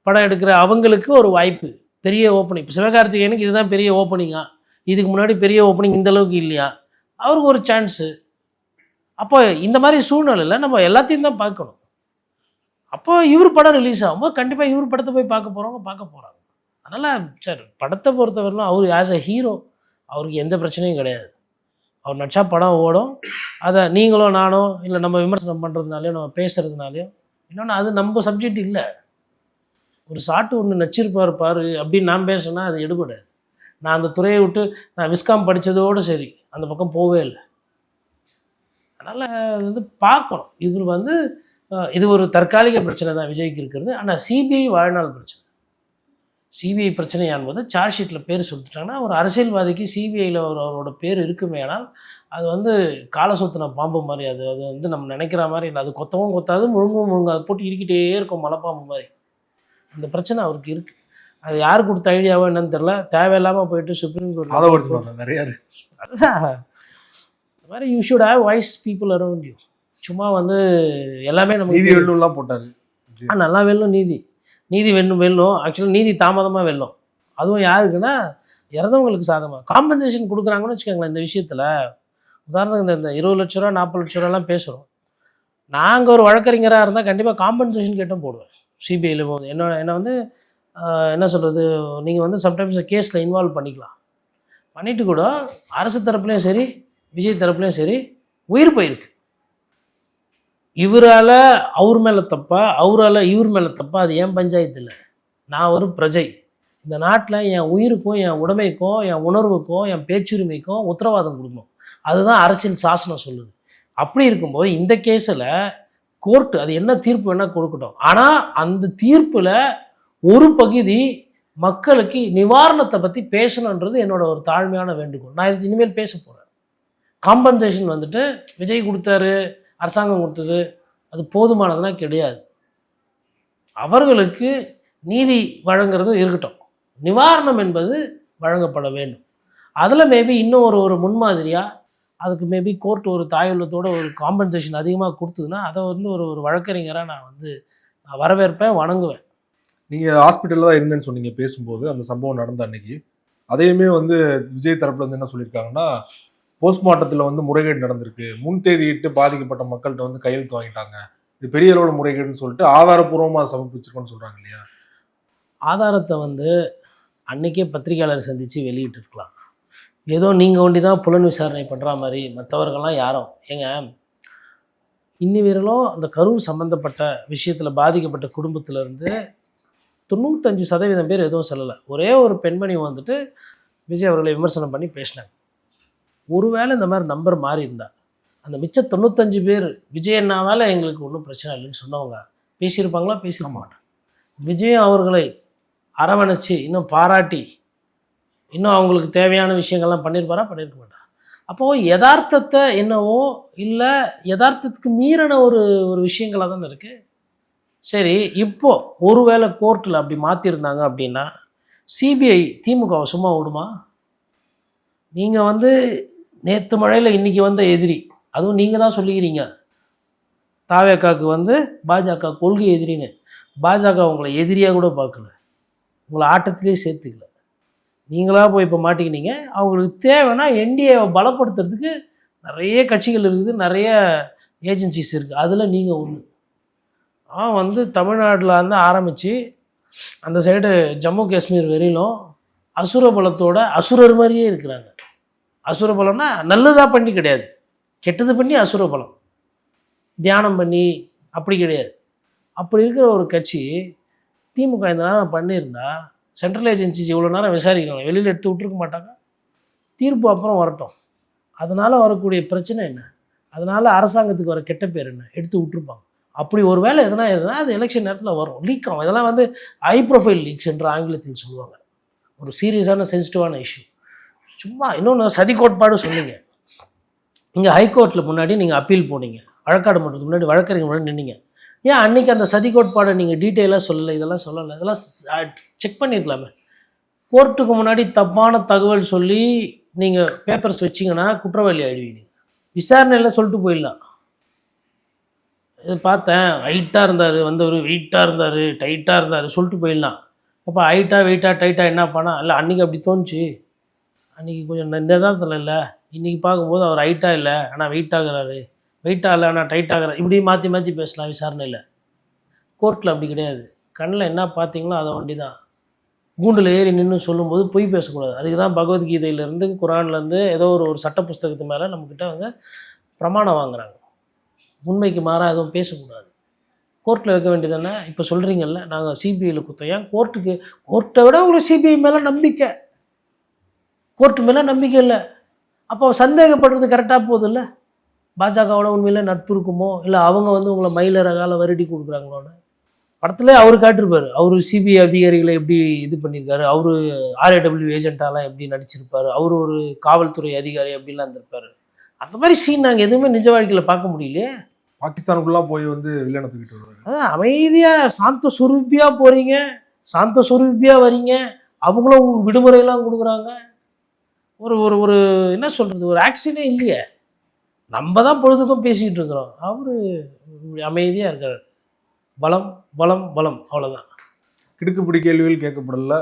படம் எடுக்கிற அவங்களுக்கு ஒரு வாய்ப்பு, பெரிய ஓப்பனிங். இப்போ சிவகார்த்திகேயனுக்கு இதுதான் பெரிய ஓப்பனிங்கா, இதுக்கு முன்னாடி பெரிய ஓப்பனிங் இந்தளவுக்கு இல்லையா, அவருக்கு ஒரு சான்ஸு. அப்போ இந்த மாதிரி சூழ்நிலையில் நம்ம எல்லாத்தையும் தான் பார்க்கணும். அப்போ இவர் படம் ரிலீஸ் ஆகும்போது கண்டிப்பாக இவர் படத்தை போய் பார்க்க போகிறாங்க. அதனால் சார், படத்தை பொறுத்தவரையிலும் அவர் ஆஸ் அ ஹீரோ அவருக்கு எந்த பிரச்சனையும் கிடையாது. அவர் நடிச்சா படம் ஓடும். அதை நீங்களோ நானோ இல்லை நம்ம விமர்சனம் பண்ணுறதுனாலையோ நம்ம பேசுகிறதுனாலையோ இன்னொன்று அது நம்ம சப்ஜெக்ட் இல்லை. ஒரு ஷார்ட் ஒன்று நடிச்சிருப்பார் பாரு அப்படின்னு நான் பேசுனா அது எடுபடாது. நான் அந்த துறையை விட்டு நான் விஸ்காம் படித்ததோடு சரி அந்த பக்கம் போவே இல்லை. அதனால் அது பார்க்கணும். இவர் இது ஒரு தற்காலிக பிரச்சனை தான் விஜய்க்கு இருக்கிறது. ஆனால் சிபிஐ வாழ்நாள் பிரச்சனை. சிபிஐ பிரச்சனை என்பது சார்ஜ் ஷீட்டில் பேர் சொல்லிட்டாங்கன்னா ஒரு அரசியல்வாதிக்கு சிபிஐயில் அவரோட பேர் இருக்குமே. ஆனால் அது காலை சுத்தின பாம்பு மாதிரி. அது நம்ம நினைக்கிற மாதிரி இல்லை. அது கொத்தவும் கொத்தாது, முழுங்கும். அதை போட்டு இறுக்கிட்டே இருக்கும் மலைப்பாம்பு மாதிரி. அந்த பிரச்சனை அவருக்கு இருக்குது. அது யார் கொடுத்த ஐடியாவோ என்னன்னு தெரியல. தேவையில்லாமல் போயிட்டு சுப்ரீம் கோர்ட் நிறையா அதுதான் இந்த மாதிரி you should have wise people around you. சும்மா எல்லாமே நம்ம நீதி வெல்லும்லாம் போட்டார். நல்லா வெல்லும், நீதி வெல்லும். ஆக்சுவலாக நீதி தாமதமாக வெல்லும். அதுவும் யாருக்குன்னா இறந்தவங்களுக்கு சாதகமாக காம்பன்சேஷன் கொடுக்குறாங்கன்னு வச்சுக்கோங்களேன். இந்த விஷயத்தில் உதாரணத்துக்கு இந்த 20 லட்ச ரூபா 40 லட்ச ரூபாலாம் பேசுகிறோம். நாங்கள் ஒரு வழக்கறிஞராக இருந்தால் கண்டிப்பாக காம்பன்சேஷன் கேட்டும் போடுவேன். சிபிஐயில் போகுது என்னை என்ன சொல்கிறது, நீங்கள் சம்டைம்ஸ் கேஸில் இன்வால்வ் பண்ணிட்டு கூட அரசு தரப்புலையும் சரி விஜய் தரப்புலையும் சரி உயிர் போயிருக்கு. இவரால் அவர் மேலே தப்பா, அவரால் இவர் மேலே தப்பா, அது ஏன் பஞ்சாயத்து இல்லை. நான் ஒரு பிரஜை. இந்த நாட்டில் என் உயிருக்கும் என் உடைமைக்கும் என் உணர்வுக்கும் என் பேச்சுரிமைக்கும் உத்தரவாதம் கொடுக்கணும். அதுதான் அரசியல் சாசனம் சொல்லுது. அப்படி இருக்கும்போது இந்த கேஸில் கோர்ட்டு அது என்ன தீர்ப்பு வேணால் கொடுக்கட்டும். ஆனால் அந்த தீர்ப்பில் ஒரு பகுதி மக்களுக்கு நிவாரணத்தை பற்றி பேசணுன்றது என்னோட ஒரு தாழ்மையான வேண்டுகோள். நான் இது இனிமேல் பேச போகிறேன். காம்பன்சேஷன் விஜய் கொடுத்தாரு, அரசாங்கம் கொடுத்தது, அது போதுமானதுனா கிடையாது. அவர்களுக்கு நீதி வழங்குறது இருக்கட்டும், நிவாரணம் என்பது வழங்கப்பட வேண்டும். அதில் மேபி இன்னும் ஒரு முன்மாதிரியாக அதுக்கு மேபி கோர்ட் ஒரு தாயுள்ளத்தோட ஒரு காம்பன்சேஷன் அதிகமாக கொடுத்ததுன்னா அதை ஒரு வழக்கறிஞராக நான் வரவேற்பேன், வணங்குவேன். நீங்கள் ஹாஸ்பிட்டலில் தான் இருந்தேன்னு சொன்னீங்க பேசும்போது, அந்த சம்பவம் நடந்த அன்னைக்கு. அதையுமே விஜய் தரப்புல என்ன சொல்லியிருக்காங்கன்னா, போஸ்ட்மார்ட்டத்தில் முறைகேடு நடந்திருக்கு, முன்தேதியிட்டு பாதிக்கப்பட்ட மக்கள்கிட்ட கையெழுத்து வாங்கிட்டாங்க, இது பெரிய அளவில் முறைகேடுன்னு சொல்லிட்டு ஆதாரப்பூர்வமாக சமர்ப்பிச்சிருக்கோன்னு சொல்கிறாங்க இல்லையா? ஆதாரத்தை அன்றைக்கே பத்திரிகையாளர் சந்தித்து வெளியிட்டிருக்கலாம். ஏதோ நீங்கள் ஒண்டி தான் புலன் விசாரணை பண்ணுற மாதிரி மற்றவர்கள்லாம் யாரும் இன்னி வீரலும் அந்த கரூர் சம்மந்தப்பட்ட விஷயத்தில் பாதிக்கப்பட்ட குடும்பத்திலேருந்து 95% பேர் எதுவும் சொல்லலை. ஒரே ஒரு பெண்மணி விஜய் அவர்களை விமர்சனம் பண்ணி பேசினாங்க. ஒருவேளை இந்த மாதிரி நம்பர் மாறி இருந்தால் அந்த மிச்ச 95 பேர் விஜய் அண்ணாவால் எங்களுக்கு ஒன்றும் பிரச்சனை இல்லைன்னு சொன்னவங்க பேசியிருப்பாங்களா? பேசியிருக்க மாட்டாங்க. விஜய் அவர்களை அரவணைச்சி இன்னும் பாராட்டி இன்னும் அவங்களுக்கு தேவையான விஷயங்கள்லாம் பண்ணியிருப்பாரா? பண்ணியிருக்க மாட்டார். அப்போது யதார்த்தத்தை என்னவோ இல்லை யதார்த்தத்துக்கு மீறின ஒரு விஷயங்களாக தானே இருக்குது. சரி, இப்போது ஒருவேளை கோர்ட்டில் அப்படி மாற்றிருந்தாங்க அப்படின்னா சிபிஐ திமுகவை சும்மா விடுமா? நீங்கள் நேற்று மழையில் இன்றைக்கி வந்த எதிரி, அதுவும் நீங்கள் தான் சொல்லிக்கிறீங்க தாவேக்காவுக்கு பாஜக கொள்கை எதிரின்னு. பாஜக உங்களை எதிரியாக கூட பார்க்கல, உங்களை ஆட்டத்திலே சேர்த்துக்கல. நீங்களாக போய் இப்போ மாட்டிக்கினீங்க. அவங்களுக்கு தேவைன்னா என்டிஏவை பலப்படுத்துறதுக்கு நிறைய கட்சிகள் இருக்குது, நிறைய ஏஜென்சிஸ் இருக்குது. அதில் நீங்கள் ஒன்று. தமிழ்நாட்டில் ஆரம்பித்து அந்த சைடு ஜம்மு காஷ்மீர் வரையிலும் அசுர பலத்தோட அசுரர் மாதிரியே இருக்கிறாங்க. அசுர பலம்னா நல்லதாக பண்ணி கிடையாது, கெட்டது பண்ணி அசுர பலம், தியானம் பண்ணி அப்படி கிடையாது. அப்படி இருக்கிற ஒரு கட்சி திமுக இந்த நேரம் பண்ணியிருந்தா சென்ட்ரல் ஏஜென்சிஸ் இவ்வளோ நேரம் விசாரிக்கலாம், வெளியில் எடுத்து விட்டுருக்க மாட்டாங்க. தீர்ப்பு அப்புறம் வரட்டும். அதனால் வரக்கூடிய பிரச்சனை என்ன, அதனால் அரசாங்கத்துக்கு வர கெட்ட பேர் என்ன, எடுத்து விட்டுருப்பாங்க. அப்படி ஒரு வேலை எதுனா அது எலெக்ஷன் நேரத்தில் வரும், லீக் ஆகும். இதெல்லாம் வந்து ஹை ப்ரொஃபைல் லீக்ஸ் என்று ஆங்கிலத்தில் சொல்லுவாங்க. ஒரு சீரியஸான சென்சிட்டிவான இஷ்யூ. சும்மா இன்னொன்று சதி கோட்பாடு சொன்னீங்க. நீங்கள் ஹைகோர்ட்டில் முன்னாடி நீங்கள் அப்பீல் போனீங்க, வழக்காடு பண்ணுறதுக்கு முன்னாடி வழக்கறிஞர் முன்னாடி நின்னீங்க. ஏன் அன்றைக்கி அந்த சதி கோட்பாடை நீங்கள் டீட்டெயிலாக சொல்லலை, இதெல்லாம் சொல்லலை, இதெல்லாம் செக் பண்ணியிருக்கலாமே. கோர்ட்டுக்கு முன்னாடி தப்பான தகவல் சொல்லி நீங்கள் பேப்பர்ஸ் வச்சிங்கன்னா குற்றவாளி ஆகிடுவீங்க. விசாரணையில் சொல்லிட்டு போயிடலாம், இது பார்த்தேன், ஹைட்டாக இருந்தார், வந்தவர் வெயிட்டாக இருந்தார், டைட்டாக இருந்தார் சொல்லிட்டு போயிடலாம். அப்போ ஹைட்டாக வெயிட்டாக டைட்டாக என்ன பண்ணா, இல்லை அன்றைக்கி அப்படி தோணுச்சு, அன்றைக்கி கொஞ்சம் இந்த தான் இல்லை, இன்றைக்கி பார்க்கும்போது அவர் ஹைட்டாக இல்லை ஆனால் வெயிட் ஆகுறாரு, வெயிட்டாக இல்லை ஆனால் டைட் ஆகுறாரு, இப்படி மாற்றி மாற்றி பேசலாம் விசாரணையில். கோர்ட்டில் அப்படி கிடையாது. கண்ணில் என்ன பார்த்தீங்களோ அதை வண்டி தான். கூண்டில் ஏறி நின்று சொல்லும்போது பொய் பேசக்கூடாது. அதுக்கு தான் பகவத்கீதையிலேருந்து குரான்லேருந்து ஏதோ ஒரு சட்ட புஸ்தகத்து மேலே நம்மக்கிட்ட வந்து பிரமாணம் வாங்குறாங்க. உண்மைக்கு மாறாக எதுவும் பேசக்கூடாது. கோர்ட்டில் வைக்க வேண்டியது தானே. இப்போ சொல்கிறீங்கல்ல நாங்கள் சிபிஐயில் குத்தோம், ஏன் கோர்ட்டை விட உங்களுக்கு சிபிஐ மேலே நம்பிக்கை, கோர்ட்டு மேலே நம்பிக்கை இல்லை. அப்போ சந்தேகப்படுறது கரெக்டாக போகுது இல்லை. பாஜகவோட உண்மையில் நட்பு இருக்குமோ, இல்லை அவங்க வந்து உங்களை மயிலரகால வருடி கொடுக்குறாங்களோன்னு. படத்துல அவர் காட்டிருப்பார், அவர் சிபிஐ அதிகாரிகளை எப்படி இது பண்ணியிருக்காரு, அவர் RAW ஏஜென்ட்டாலாம் எப்படி நடிச்சிருப்பார், அவர் ஒரு காவல்துறை அதிகாரி அப்படிலாம் இருந்திருப்பார். அந்த மாதிரி சீன் நாங்கள் எதுவுமே நிஜ வாழ்க்கையில் பார்க்க முடியலையே. பாகிஸ்தானுக்குள்ளே போய் வந்து வில்லனை தூக்கிட்டு வருவார். அதான் அமைதியாக சாந்த சுரூபியாக போகிறீங்க, சாந்த சுரூபியாக வரீங்க, அவங்களும் உங்களுக்கு விடுமுறையெல்லாம் கொடுக்குறாங்க. ஒரு ஒரு ஒரு என்ன சொல்கிறது, ஒரு ஆக்ஷனே இல்லையே. நம்ம தான் பொழுதுக்கும் பேசிக்கிட்டு இருக்கிறோம், அவர் அமைதியாக இருக்கார். பலம் பலம் பலம், அவ்வளோதான். கிடுக்குப்பிடி கேள்விகள் கேட்கப்படல.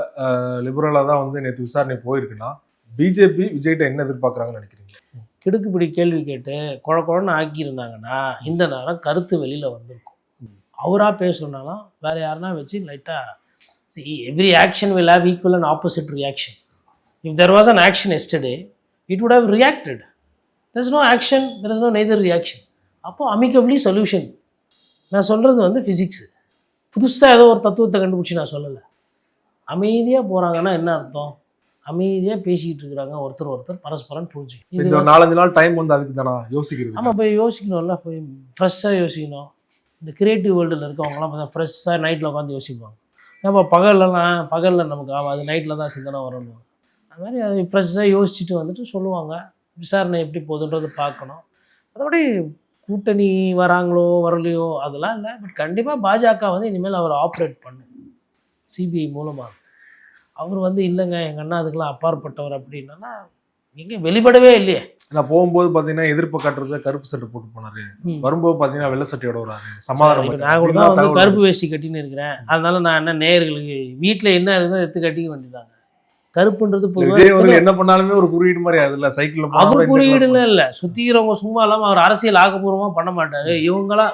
லிபரலாக தான் வந்து நேற்று விசாரணை போயிருக்குன்னா பிஜேபி விஜய்கிட்ட என்ன எதிர்பார்க்குறாங்கன்னு நினைக்கிறீங்க? கிடுக்குப்பிடி கேள்வி கேட்டு குழன்னு ஆக்கியிருந்தாங்கன்னா இந்த நேரம் கருத்து வெளியில் வந்திருக்கும். அவராக பேசணுன்னாலும் வேறு யாருன்னா வச்சு லைட்டாக every action will have equal and opposite reaction. If there was an action yesterday it would have reacted. There is no action, there is no neither reaction. அப்போது அமிக்கபிளி சொல்யூஷன். நான் சொல்கிறது வந்து ஃபிசிக்ஸு, புதுசாக ஏதோ ஒரு தத்துவத்தை கண்டுபிடிச்சி நான் சொல்லலை. அமைதியாக போகிறாங்கன்னா என்ன அர்த்தம், அமைதியாக பேசிக்கிட்டு இருக்கிறாங்க, ஒருத்தர் பரஸ்பரம் புரிஞ்சு. இந்த 4-5 நாள் டைம் வந்து அதுக்கு தானா யோசிக்கிறது? ஆமாம், போய் யோசிக்கணும்ல, போய் ஃப்ரெஷ்ஷாக யோசிக்கணும். இந்த கிரியேட்டிவ் வேர்ல்டில் இருக்கவங்களாம் பார்த்தா ஃப்ரெஷ்ஷாக நைட்டில் உட்காந்து யோசிப்பாங்க. ஏன்னா பகலில் நமக்கு அது நைட்டில் தான் சிந்தனை வரணும். அது மாதிரி அது ஃப்ரெஷ்ஷாக யோசிச்சுட்டு வந்துட்டு சொல்லுவாங்க. விசாரணை எப்படி போகுதுன்றது பார்க்கணும். அதோடய கூட்டணி வராங்களோ வரலையோ அதெல்லாம் இல்லை. பட் கண்டிப்பாக பாஜக வந்து இனிமேல் அவர் ஆப்ரேட் பண்ணும் சிபிஐ மூலமாக. அவர் வந்து இல்லைங்க எங்கள் அண்ணா அதுக்கெல்லாம் அப்பாற்பட்டவர் அப்படின்னா எங்கே வெளிப்படவே இல்லையே. நான் போகும்போது பார்த்தீங்கன்னா எதிர்ப்பு காட்டுறத கருப்பு சட்டை போட்டு போனாரு, வரும்போது பார்த்தீங்கன்னா வெள்ளை சட்டையோட வராரு. சமாதானம். நான் கூட தான் வந்து கருப்பு வேஷ்டி கட்டின்னு இருக்கிறேன். அதனால நான் என்ன நேயர்களுக்கு வீட்டில் என்ன இருக்குதோ எடுத்து கட்டிக்க வேண்டியதாங்க. கருப்புன்றது என்ன பண்ணாலுமே ஒரு குறியீடு மாதிரி அதுல சைக்கிள் அவர் குறியீடுல இல்லை, சுத்திக்கிறவங்க சும்மா இல்லாமல் அவர் அரசியல் ஆக்கப்பூர்வமாக பண்ண மாட்டாரு. இவங்களாம்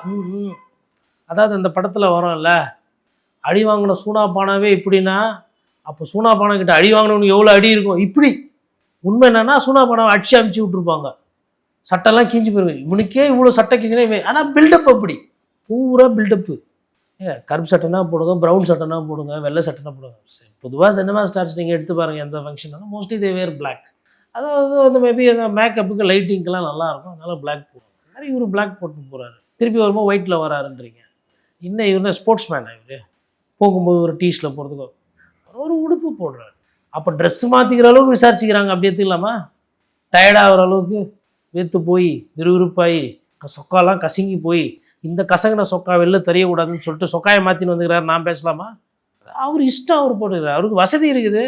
அதாவது அந்த படத்தில் வரோம்ல, அடி வாங்கின சூனாப்பானாவே இப்படின்னா அப்போ சூனாப்பானா கிட்ட அடி வாங்கினவனுக்கு எவ்வளோ அடி இருக்கும். இப்படி உண்மை என்னன்னா சூனாப்பானாவை அடிச்சு அமுச்சு விட்டுருப்பாங்க, சட்டெல்லாம் கிஞ்சி போயிருங்க. இவனுக்கே இவ்வளோ சட்டை கிஞ்சினே. ஆனால் பில்டப் அப்படி பூரா பில்டப்பு. கருப்பு சட்டைனா போடுங்க, ப்ரௌன் சட்டைனா போடுங்க, வெள்ளை சட்டைனா போடுங்க. பொதுவாக சினிமா ஸ்டார்ஸ் நீங்கள் எடுத்து பாருங்கள், எந்த ஃபங்க்ஷனாலும் மோஸ்ட்லி தே வேர் பிளாக். அதாவது வந்து மேபி அந்த மேக்கப்புக்கு லைட்டிங்க்கெலாம் நல்லாயிருக்கும், அதனால் பிளாக் போடுவாங்க. மாதிரி இவர் பிளாக் போட்டு போகிறாரு, திருப்பி வரும்போது ஒயிட்டில் வராருன்றீங்க. இன்னும் இவர் ஸ்போர்ட்ஸ் மேன், இவர் போகும்போது ஒரு டீஷர்ட்டில் போகிறதுக்கு ஒரு உடுப்பு போடுறாரு. அப்போ ட்ரெஸ்ஸு மாற்றிக்கிற அளவுக்கு விசாரிச்சுக்கிறாங்க. அப்படி எடுத்துக்கலாமா? டயர்டாகிற அளவுக்கு வெத்து போய் விறுவிறுப்பாகி சொக்காலாம் கசங்கி போய் இந்த கசங்கின சொக்கா வெளில தெரியக்கூடாதுன்னு சொல்லிட்டு சொக்காயை மாற்றின்னு வந்துக்கிறாரு. நான் பேசலாமா? அவர் இஷ்டம், அவர் போட்டுக்கிறார். அவருக்கு வசதி இருக்குது.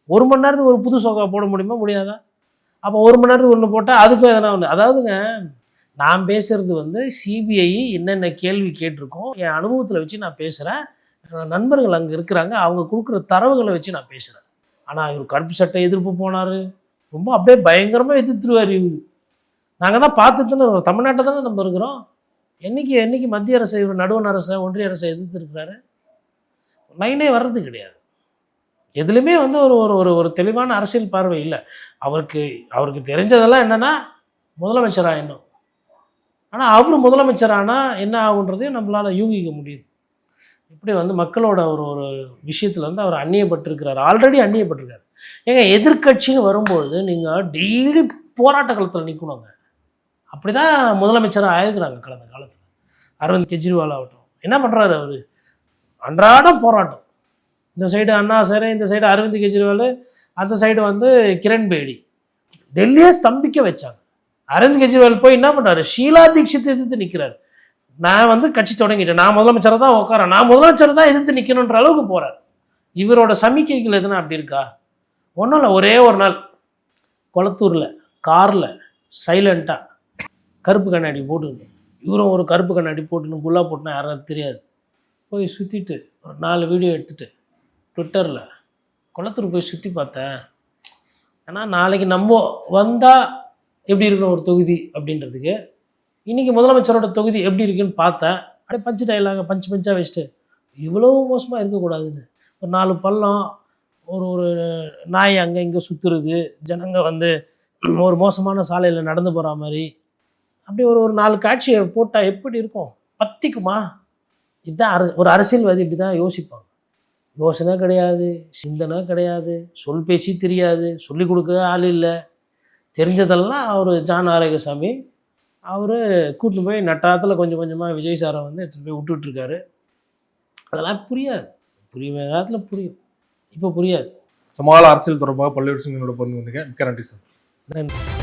1 மணி நேரத்துக்கு ஒரு புது சொக்கா போட முடியுமா? முடியாதா? அப்போ 1 மணி நேரத்துக்கு ஒன்று போட்டால் அதுக்கும் எதனா ஒன்று. அதாவதுங்க நான் பேசுகிறது வந்து சிபிஐ என்னென்ன கேள்வி கேட்டிருக்கோம் என் அனுபவத்தில் வச்சு நான் பேசுகிறேன். நண்பர்கள் அங்கே இருக்கிறாங்க, அவங்க கொடுக்குற தரவுகளை வச்சு நான் பேசுகிறேன். ஆனால் இவர் கருப்பு சட்டை எதிர்ப்பு போனார், ரொம்ப அப்படியே பயங்கரமாக எதிர்த்துருவார். இவர் நாங்கள் தான் பார்த்துட்டுன்னு தமிழ்நாட்டை தானே நம்ம இருக்கிறோம். என்னைக்கு மத்திய அரசை, இவர் நடுவண் அரசை, ஒன்றிய அரசை எதிர்த்து இருக்கிறாரு. லைனே வர்றது கிடையாது. எதுலையுமே வந்து ஒரு தெளிவான அரசியல் பார்வை இல்லை அவருக்கு தெரிஞ்சதெல்லாம் என்னென்னா முதலமைச்சராக இன்னும். ஆனால் அவர் முதலமைச்சரானால் என்ன ஆகுன்றதையும் நம்மளால் யூகிக்க முடியுது. இப்படி வந்து மக்களோட ஒரு ஒரு விஷயத்தில் வந்து அவர் அந்நியப்பட்டிருக்கிறார், ஆல்ரெடி அந்நியப்பட்டிருக்காரு. ஏங்க எதிர்க்கட்சின்னு வரும்பொழுது நீங்கள் டெய்லி போராட்ட களத்தில் நிற்கணுங்க. அப்படி தான் முதலமைச்சராக ஆயிருக்கிறாங்க கடந்த காலத்தில். அரவிந்த் கெஜ்ரிவால் ஆகட்டும், என்ன பண்ணுறாரு அவர்? அன்றாடம் போராட்டம். இந்த சைடு அண்ணா சார், இந்த சைடு அரவிந்த் கெஜ்ரிவால், அந்த சைடு வந்து கிரண் பேடி. டெல்லியே ஸ்தம்பிக்க வச்சாங்க. அரவிந்த் கெஜ்ரிவால் போய் என்ன பண்ணுறாரு? ஷீலா தீட்சித் எதிர்த்து நிற்கிறார். நான் வந்து கட்சி தொடங்கிட்டேன், நான் முதலமைச்சரை தான் உட்காரேன், நான் முதலமைச்சரை தான் எதிர்த்து நிற்கணுன்ற அளவுக்கு போகிறார். இவரோட சமிக்கைகள் எதுனா அப்படி இருக்கா? ஒன்றும் இல்லை. ஒரே ஒரு நாள் கொளத்தூரில் காரில் சைலண்ட்டாக கருப்பு கண்ணாடி போட்டுக்கணும், இவரும் ஒரு கருப்பு கண்ணாடி போட்டுன்னு குல்லா போட்டுனா யாராவது தெரியாது, போய் சுற்றிட்டு ஒரு 4 வீடியோ எடுத்துகிட்டு ட்விட்டரில் கொளத்தூர் போய் சுற்றி பார்த்தேன், ஏன்னா நாளைக்கு நம்ம வந்தால் எப்படி இருக்கணும் ஒரு தொகுதி அப்படின்றதுக்கு, இன்றைக்கி முதலமைச்சரோட தொகுதி எப்படி இருக்குன்னு பார்த்தேன். அப்படியே பஞ்சு டைலாக பஞ்சாக வச்சுட்டு இவ்வளோ மோசமாக இருக்கக்கூடாதுன்னு ஒரு 4 பள்ளம், ஒரு ஒரு நாய் அங்கே இங்கே சுற்றுறது, ஜனங்க வந்து ஒரு மோசமான சாலையில் நடந்து போகிற மாதிரி அப்படி ஒரு ஒரு 4 காட்சியை போட்டால் எப்படி இருக்கும்? பத்திக்குமா? இதுதான் ஒரு அரசியல்வாதி இப்படி தான் யோசிப்பாங்க. யோசனை கிடையாது, சிந்தனை கிடையாது, சொல் பேச்சு தெரியாது, சொல்லிக் கொடுக்க ஆள் இல்லை. தெரிஞ்சதெல்லாம் அவர் ஜான் ஆரோக்கியசாமி அவர் கூட்டிட்டு போய் நட்டாத்தில் கொஞ்சம் கொஞ்சமாக விஜய் சாரை வந்து எடுத்துகிட்டு போய் விட்டுட்ருக்காரு. அதெல்லாம் புரியாது. புரியுற நேரத்தில் புரியும், இப்போ புரியாது. சமகால அரசியல் தொடர்பாக பல்வேறு விஷயங்களோட பொருள் மிக்க நன்றி சார். நன்றி.